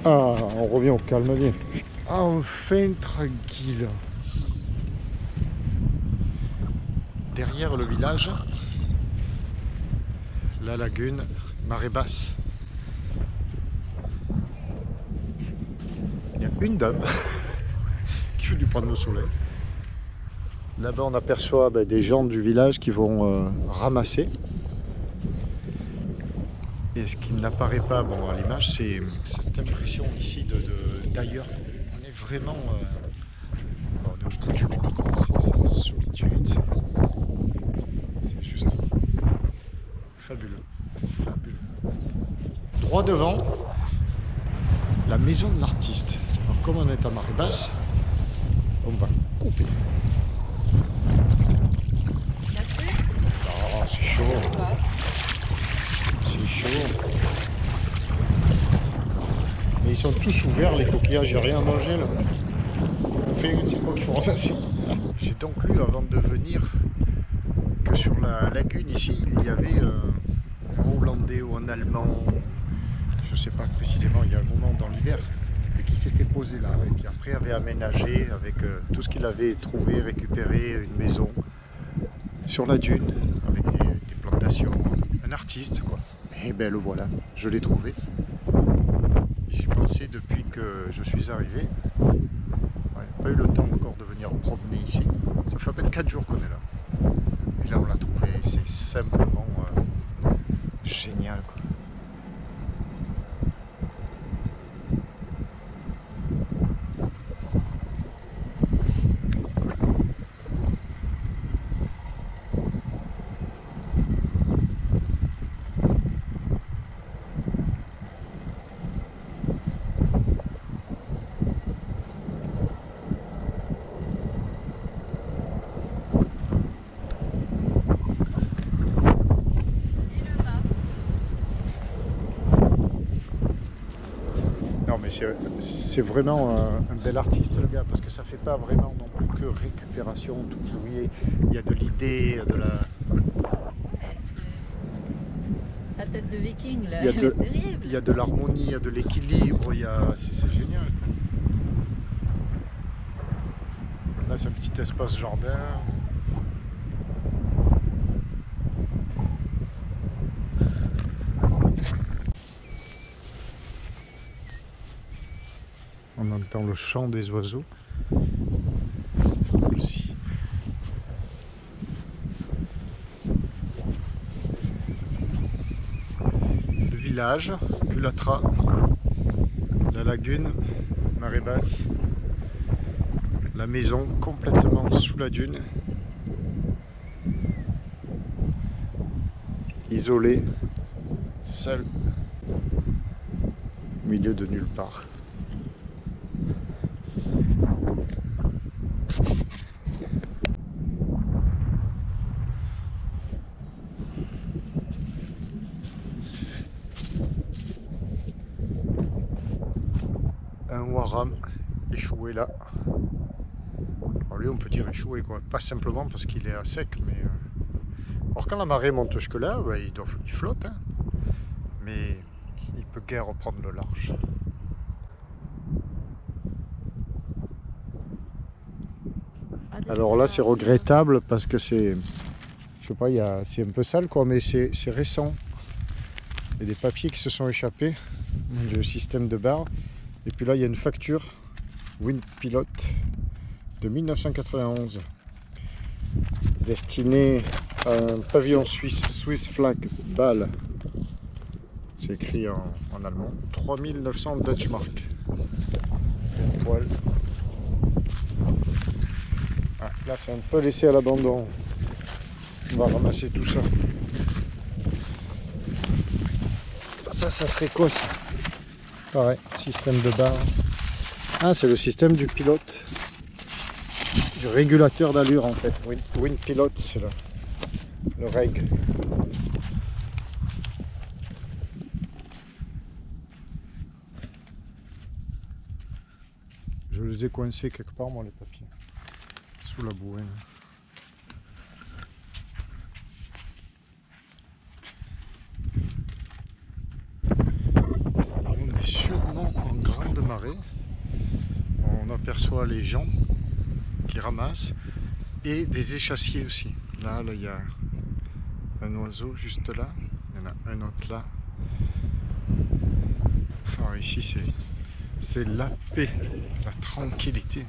Ah, on revient au calme bien. Enfin tranquille. Derrière le village, la lagune, marée basse. Il y a une dame qui veut lui prendre le soleil. Là-bas, on aperçoit des gens du village qui vont ramasser. Et ce qui n'apparaît pas à l'image, c'est cette impression ici d'ailleurs. On est vraiment on est au bout du monde, c'est la solitude. C'est juste fabuleux. Fabuleux. Droit devant, la maison de l'artiste. Alors comme on est à marée basse, on va couper. Oh, c'est chaud. C'est chaud. Mais ils sont tous ouverts, les coquillages, il n'y a rien à manger là. On fait, c'est quoi qu'il faut ramasser. J'ai donc lu avant de venir que sur la lagune ici, il y avait un Hollandais ou un Allemand, je ne sais pas précisément, il y a un moment dans l'hiver, qui s'était posé là et qui après avait aménagé avec tout ce qu'il avait trouvé, récupéré, une maison sur la dune avec des plantations, un artiste quoi. Et ben le voilà, je l'ai trouvé. J'y pensais depuis que je suis arrivé. Ouais, pas eu le temps encore de venir promener ici. Ça fait à peine 4 jours qu'on est là. Et là on l'a trouvé, c'est simplement génial quoi. Non mais c'est vraiment un bel artiste le gars, parce que ça fait pas vraiment non plus que récupération, tout fouillé. Il y a de l'idée, de la... Sa tête de viking là, il y a de, terrible. il y a de l'harmonie, il y a de l'équilibre, c'est génial. Là c'est un petit espace jardin. On entend le chant des oiseaux. Aussi. Le village, Culatra, la lagune, marée basse, la maison complètement sous la dune, isolée, seule, au milieu de nulle part. Un waram échoué là. Alors lui on peut dire échoué quoi, pas simplement parce qu'il est à sec, mais alors quand la marée monte jusque là, il flotte, hein. Mais il peut guère reprendre le large. Alors là c'est regrettable parce que c'est, je sais pas, c'est un peu sale quoi, mais c'est récent. Il y a des papiers qui se sont échappés du système de barre. Et puis là il y a une facture Wind Pilot de 1991 destinée à un pavillon suisse, Swiss Flag Ball. C'est écrit en allemand. 3900 Dutch Mark. Poil. Ah, là c'est un peu laissé à l'abandon. On va ramasser tout ça. Ça serait quoi ça? Pareil, système de barre. Ah, c'est le système du pilote. Du régulateur d'allure en fait. Wind Pilot, c'est le reg. Je les ai coincés quelque part moi les papiers. Sous la bouée. On est sûrement en grand reçoit les gens qui ramassent et des échassiers aussi. Là, il y a un oiseau juste là, il y en a un autre là. Alors ici c'est la paix, la tranquillité.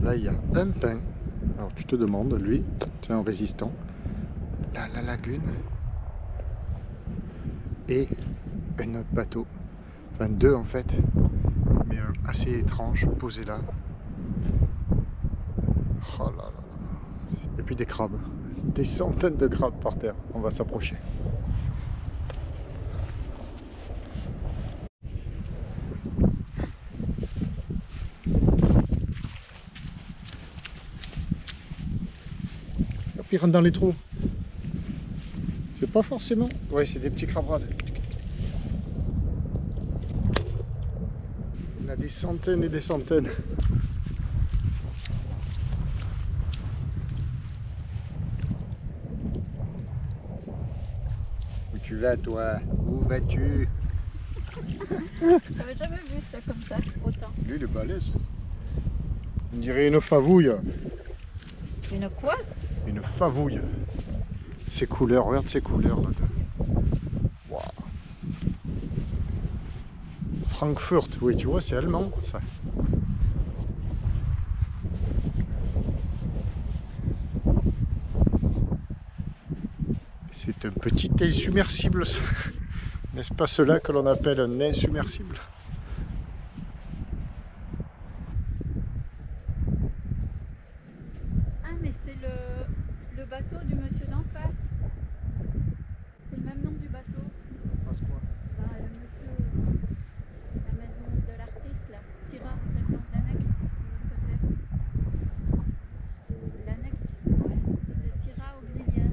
Là il y a un pin. Alors tu te demandes, lui, c'est un résistant. Là la lagune. Et un autre bateau. Enfin deux en fait. Mais assez étrange, posé là. Oh là là. Et puis des crabes. Des centaines de crabes par terre. On va s'approcher. Hop, ils rentrent dans les trous. C'est pas forcément. Ouais, c'est des petits crabrades. Il y en a des centaines et des centaines. Où tu vas toi? Où vas-tu? J'avais jamais vu ça comme ça, autant. Lui il est balèze. On dirait une favouille. Une quoi? Une favouille. Ces couleurs, regarde ces couleurs là-dedans. Wow. Frankfurt, oui tu vois c'est allemand ça. C'est un petit insubmersible ça. N'est-ce pas cela que l'on appelle un insubmersible? Ah mais c'est le bateau du monsieur d'en face. C'est le même nom du bateau. Passe quoi? Bah, le monsieur, la maison de l'artiste là, Syrah, c'est le nom de l'annexe, de l'autre côté. L'annexe, ouais, c'était Syrah Auxiliaire.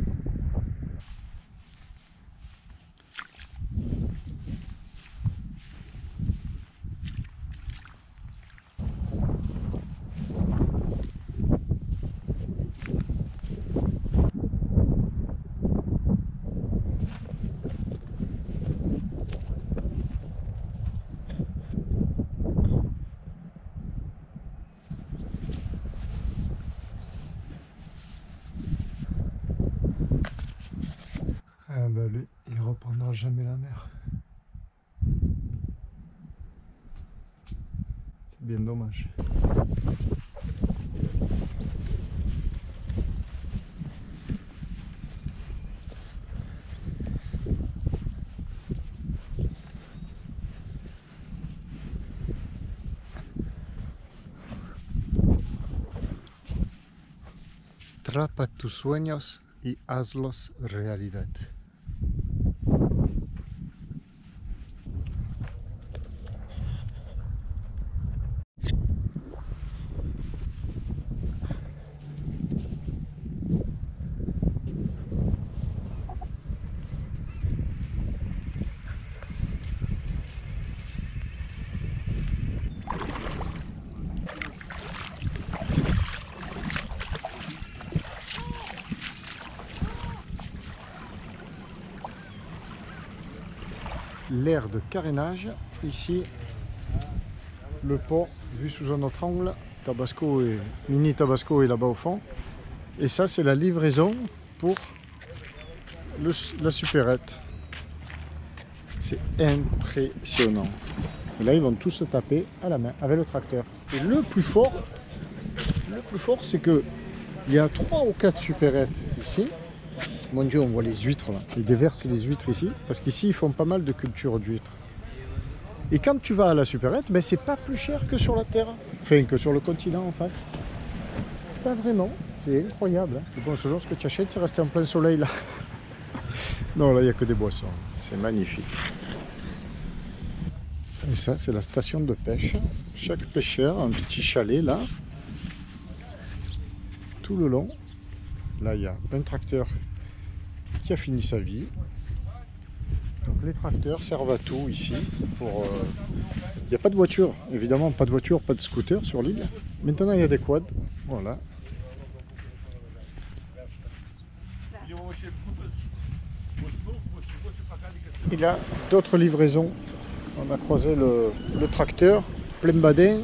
Ah bah lui, il reprendra jamais la mer. C'est bien dommage. Atrapa tus sueños y hazlos realidad. L'aire de carénage, ici le port vu sous un autre angle, Tabasco et Mini Tabasco est là-bas au fond, et ça c'est la livraison pour la supérette. C'est impressionnant. Et là ils vont tous se taper à la main avec le tracteur. Et le plus fort c'est que il y a 3 ou 4 supérettes ici. Mon Dieu, on voit les huîtres là. Ils déversent les huîtres ici, parce qu'ici ils font pas mal de culture d'huîtres. Et quand tu vas à la supérette, ben, c'est pas plus cher que sur la terre. Enfin, que sur le continent en face. Pas vraiment, c'est incroyable. Hein. C'est bon, ce genre, ce que tu achètes, c'est resté en plein soleil là. Non, là il n'y a que des boissons. C'est magnifique. Et ça, c'est la station de pêche. Chaque pêcheur a un petit chalet là. Tout le long. Là, il y a un tracteur qui a fini sa vie. Donc les tracteurs servent à tout ici. Il n'y a pas de voiture, évidemment, pas de voiture, pas de scooter sur l'île. Maintenant, il y a des quads. Voilà. Il y a d'autres livraisons On a croisé le tracteur, plein badin.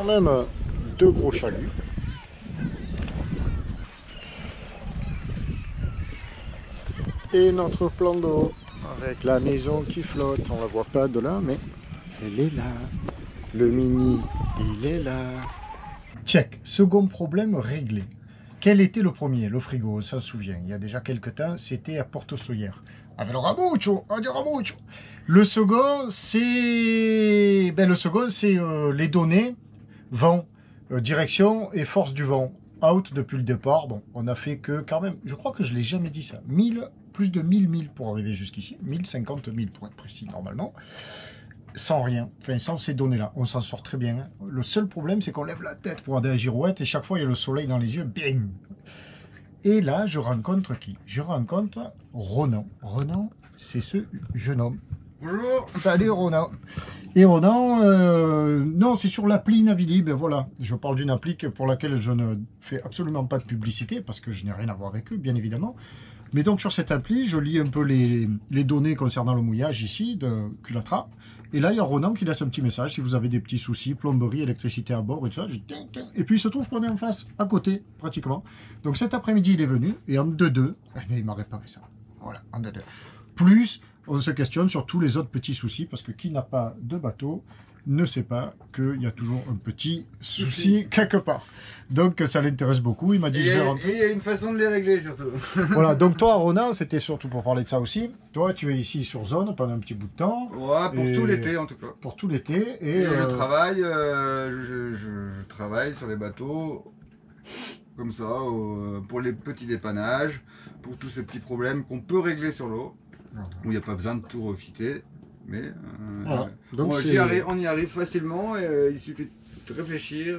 Même 2 gros chaluts. Et notre plan d'eau avec la maison qui flotte. On la voit pas de là, mais elle est là. Le mini, il est là. Check. Second problème réglé. Quel était le premier? Le frigo, on s'en souvient. Il y a déjà quelques temps, c'était à Porto Soyer. Avec le ramucho, Le second, c'est les données vent, direction et force du vent. Out depuis le départ. Bon, on a fait que quand même, je crois que je ne l'ai jamais dit ça. Plus de 1000 milles pour arriver jusqu'ici. 1050 000 pour être précis normalement. Sans rien, enfin sans ces données-là. On s'en sort très bien. Hein. Le seul problème, c'est qu'on lève la tête pour aller à la girouette et chaque fois, il y a le soleil dans les yeux. Bing. Et là, je rencontre qui? Je rencontre Ronan. Ronan, c'est ce jeune homme. Bonjour. Salut Ronan. Et Ronan, non, c'est sur l'appli Navili. Ben voilà, je parle d'une appli pour laquelle je ne fais absolument pas de publicité parce que je n'ai rien à voir avec eux, bien évidemment. Mais donc sur cette appli, je lis un peu les données concernant le mouillage ici de Culatra. Et là, il y a Ronan qui laisse un petit message si vous avez des petits soucis, plomberie, électricité à bord et tout ça. Et puis il se trouve qu'on est en face, à côté, pratiquement. Donc cet après-midi, il est venu et en 2-2, il m'a réparé ça. Voilà, en 2-2. Plus, on se questionne sur tous les autres petits soucis parce que qui n'a pas de bateau ne sait pas qu'il y a toujours un petit souci quelque part. Donc ça l'intéresse beaucoup. Il m'a dit je vais rentrer. Et il y a une façon de les régler surtout. Voilà, donc toi Ronan, c'était surtout pour parler de ça aussi. Toi tu es ici sur zone pendant un petit bout de temps. Ouais, pour tout l'été en tout cas. Pour tout l'été. Et je travaille, je travaille sur les bateaux comme ça, pour les petits dépannages, pour tous ces petits problèmes qu'on peut régler sur l'eau, où il n'y a pas besoin de tout refiter. Mais voilà. Donc on y arrive facilement, et, il suffit de réfléchir.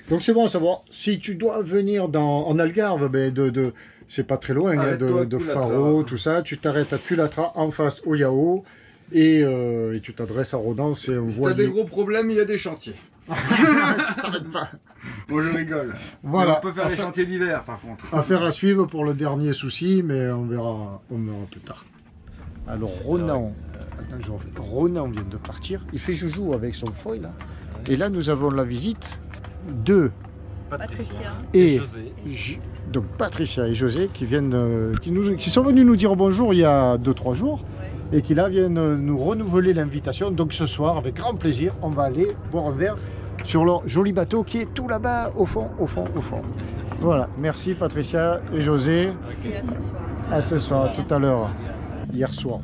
Donc c'est bon à savoir, si tu dois venir en Algarve, ben c'est pas très loin, hein, de Faro, tout ça, tu t'arrêtes à Culatra en face au Yao, et tu t'adresses à Ronan, c'est un voilier. Si t'as des gros problèmes, il y a des chantiers. T'arrêtes pas. Bon, je rigole. Voilà. Mais on peut faire les chantiers d'hiver par contre. Affaire à suivre pour le dernier souci, mais on verra plus tard. Alors Ronan, Ronan vient de partir, il fait joujou avec son foil là. Et là nous avons la visite de Patricia et José. Donc Patricia et José qui viennent, qui sont venus nous dire bonjour il y a 2-3 jours, et qui là viennent nous renouveler l'invitation. Donc ce soir, avec grand plaisir, on va aller boire un verre sur leur joli bateau qui est tout là-bas au fond. Voilà, merci Patricia et José. Et à ce soir. À ce soir, tout à l'heure. Hier soir,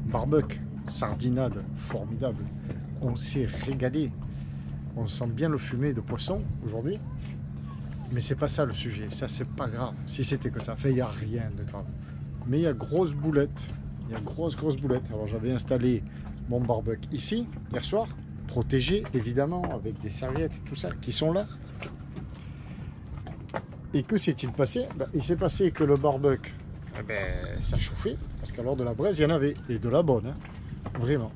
barbecue, sardinade, formidable. On s'est régalé. On sent bien le fumet de poisson aujourd'hui. Mais c'est pas ça le sujet. Ça, c'est pas grave. Si c'était que ça. Enfin, il n'y a rien de grave. Mais il y a grosse boulette. Il y a grosse boulette. Alors, j'avais installé mon barbecue ici, hier soir. Protégé, évidemment, avec des serviettes et tout ça, qui sont là. Et que s'est-il passé? Il s'est passé que le barbecue, ça chauffait, parce qu'alors de la braise, il y en avait, et de la bonne, hein, vraiment.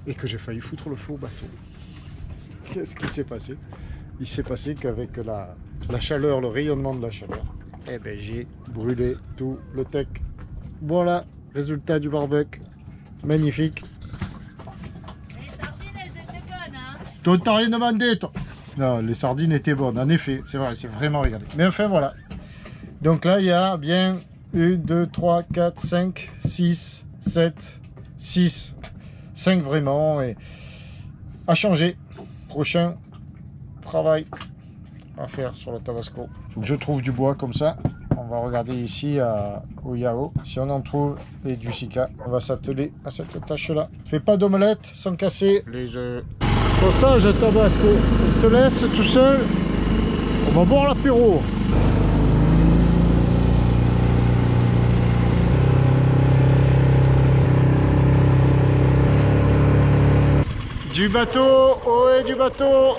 Et que j'ai failli foutre le feu au bateau. Qu'est-ce qui s'est passé? Il s'est passé qu'avec la chaleur, le rayonnement de la chaleur, Eh ben j'ai brûlé tout le tech. Voilà, résultat du barbecue. Magnifique. Les sardines, elles étaient bonnes, hein. Toi, t'as rien demandé, toi. Non, les sardines étaient bonnes, en effet. C'est vrai, c'est vraiment régalé. Mais enfin, voilà. Donc là, il y a bien 1, 2, 3, 4, 5, 6, 7, 6. 5 vraiment. Et à changer. Prochain travail à faire sur le Tabasco. Faut que je trouve du bois comme ça. On va regarder ici au Yao. Si on en trouve et du Sika, on va s'atteler à cette tâche-là. Fais pas d'omelette sans casser les œufs. Sausage Tabasco. On te laisse tout seul. On va boire l'apéro. Du bateau, ohé du bateau.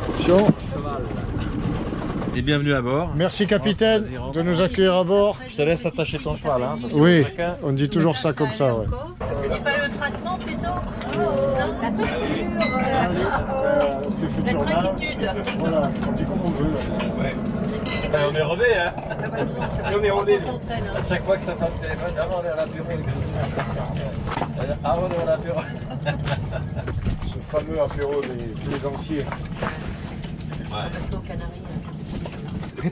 Attention. Et bienvenue à bord. Merci capitaine de nous accueillir à bord. Je te laisse attacher ton cheval. Hein, parce que Oui, chacun... on dit toujours ça comme ça. Ouais. Ce n'est pas le traitement plutôt? Non, la tranquillitude. Voilà, on dit comme on veut. Ouais. On est rodés, hein. On est rodés. À chaque fois que ça fait un téléphone, avant on est à l'apéro. Avant on est à l'apéro. Ce fameux apéro des plaisanciers.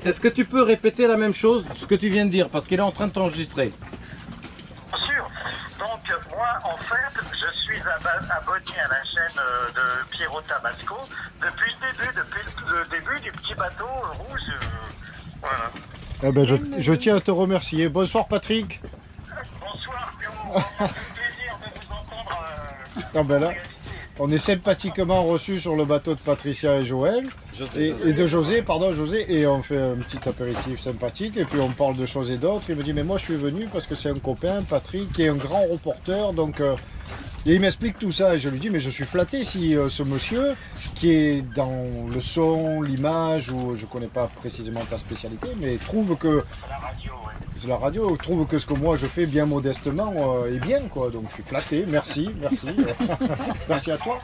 Est-ce que tu peux répéter la même chose, ce que tu viens de dire, parce qu'il est en train de t'enregistrer? Bien sûr. Donc moi en fait je suis abonné à la chaîne de Pierrot Tabasco depuis le début du petit bateau rouge. Voilà. Eh ben, je tiens à te remercier. Bonsoir Patrick. Bonsoir Pierrot, ça fait plaisir de vous entendre. Ah ben là, on est sympathiquement reçus sur le bateau de Patricia et Joël. Et de José, pardon, José, et on fait un petit apéritif sympathique, et puis on parle de choses et d'autres. Il me dit, mais moi je suis venu parce que c'est un copain, Patrick, qui est un grand reporter, donc... et il m'explique tout ça, et je lui dis, mais je suis flatté si ce monsieur, qui est dans le son, l'image, ou je connais pas précisément ta spécialité, mais trouve que... La radio, ouais. C'est la radio, trouve que ce que moi je fais bien modestement est bien, quoi. Donc je suis flatté, merci, merci. Merci à toi.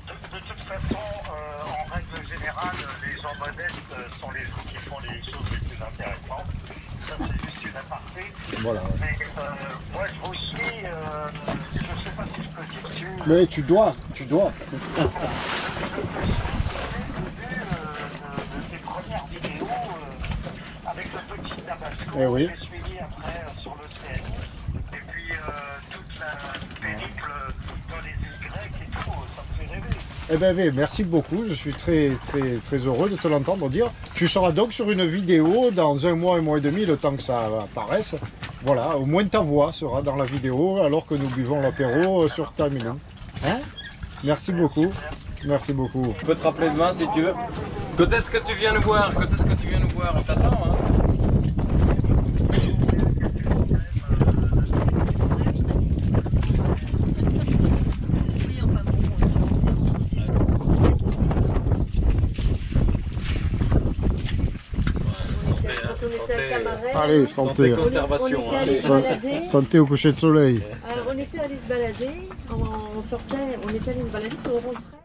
De toute façon, en règle générale, les gens modestes sont les gens qui font les choses les plus intéressantes. Ça, c'est juste une aparté. Voilà. Mais moi, je vous suis, je ne sais pas si je peux dire dessus. Mais tu dois. Je suis au début de tes premières vidéos avec le petit Tabasco. Eh oui. J'ai suivi après sur l'océanie. Et puis toute la périple dans les îles grecques et tout, ça me fait rêver. Eh ben, merci beaucoup, je suis très heureux de te l'entendre dire. Tu seras donc sur une vidéo dans 1 mois, 1 mois et demi, le temps que ça apparaisse. Voilà, au moins ta voix sera dans la vidéo alors que nous buvons l'apéro sur ta minute. Hein? Merci beaucoup. Merci beaucoup. Je peux te rappeler demain si tu veux. Quand est-ce que tu viens nous voir? Quand est-ce que tu viens nous voir? On t'attend, hein? Allez, santé. Conservation. On était allé se balader. Santé au coucher de soleil. Alors on était allé se balader, on était allé se balader, puis on rentrait.